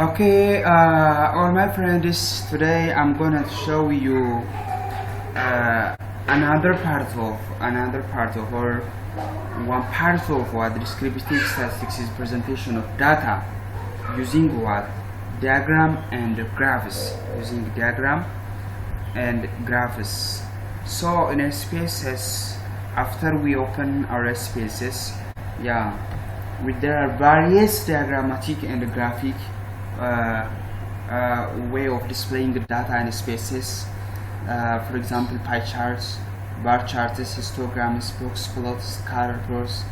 Okay, all my friends, today I'm gonna show you another part of or one part of what descriptive statistics is presentation of data using what diagram and graphs, So in SPSS, after we open our SPSS, there are various diagrammatic and graphic way of displaying the data in spaces. For example, pie charts, bar charts, histograms, box plots, scatter plots,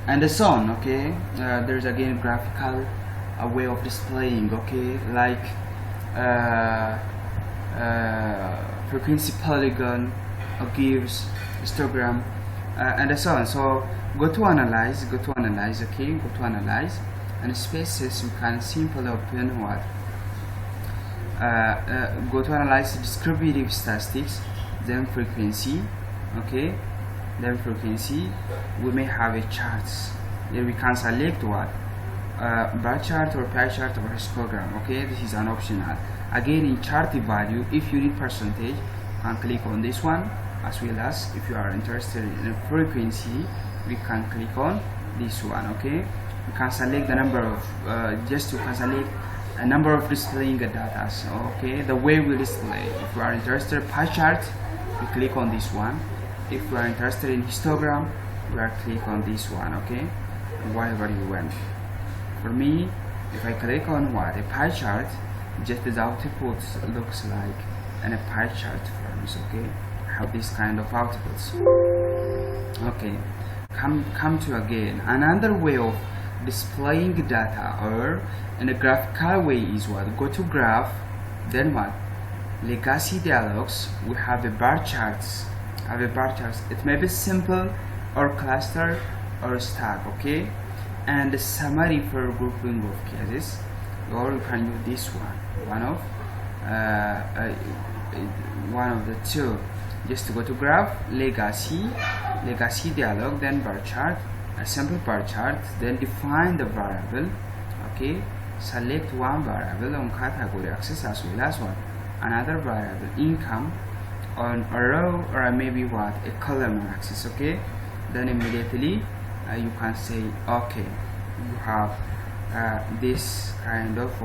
and so on. Okay, there's again graphical way of displaying. Okay, like frequency polygon gives histogram and so on. So go to analyze. Okay, go to analyze. And spaces you can simply open what go to analyze descriptive statistics, then frequency. Okay, then frequency we may have a charts. Then we can select what bar chart or pie chart or histogram. Okay, this is an optional. Again, in chart value, if you need percentage, you can click on this one, as well as if you are interested in frequency, we can click on this one. Okay, you can select the number of you can select a number of displaying the data. So, okay, the way we display. If you are interested in pie chart, you click on this one. If you are interested in histogram, you are click on this one. Okay, whatever you want. For me, if I click on what a pie chart, just the output looks like in a pie chart forms. Okay, have this kind of outputs. Okay, come to again another way of displaying data or in a graphical way is what go to graph, then what legacy dialogues. We have a bar charts. It may be simple or cluster or stack. Okay, and the summary for grouping of cases, or you can use this one of the two. Just to go to graph, legacy dialog, then bar chart, a simple bar chart, then define the variable. Okay, select one variable on category axis as well as one another variable income on a row or maybe what a column axis. Okay, then immediately you can say okay, you have this kind of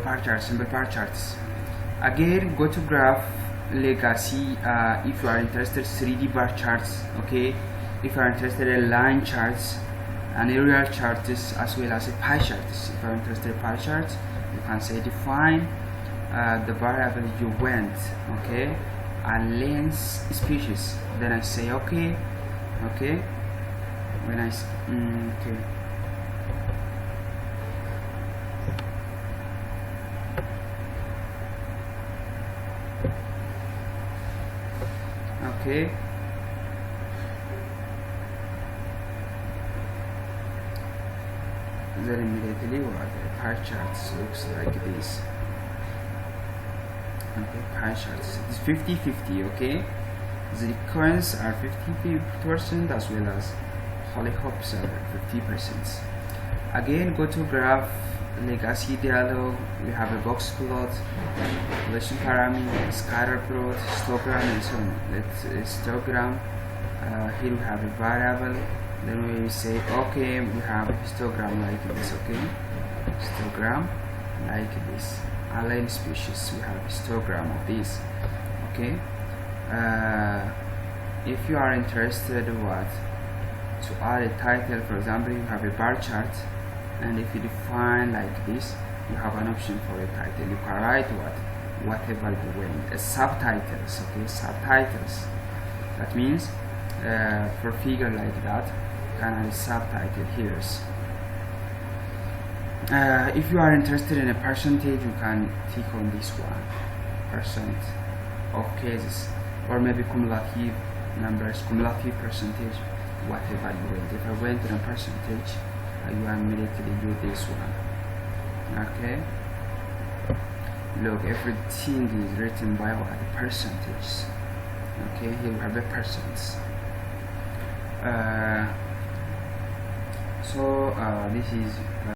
bar charts, simple bar charts. Again, go to graph, legacy. If you are interested 3D bar charts. Okay, if you are interested in line charts and aerial charts as well as a pie charts. If you are interested in pie charts, you can say define the variable you want. Okay, and length species. Then I say okay. When I okay, then immediately what the pie charts looks like this. Okay, pie charts it's 50-50. Okay, the recurrence are 50% as well as holy hopes are 50%. Again, go to graph, legacy dialog. We have a box plot, population parameter, scatter plot, histogram, and so on. Let's histogram. Here we have a variable. Then we say okay, we have a histogram like this. Okay, histogram like this. Align species, we have histogram of this. Okay, if you are interested what to add a title, for example, you have a bar chart, and if you define like this, you have an option for a title. You can write whatever you want. Subtitles. Okay, subtitles. That means for figure like that, you can add a subtitle here. If you are interested in a percentage, you can click on this one, percent of cases, or maybe cumulative numbers, cumulative percentage, whatever you want. If I went to a percentage, you immediately do this one. Okay, look, everything is written by what percentage. Okay, here we have a percent. So this is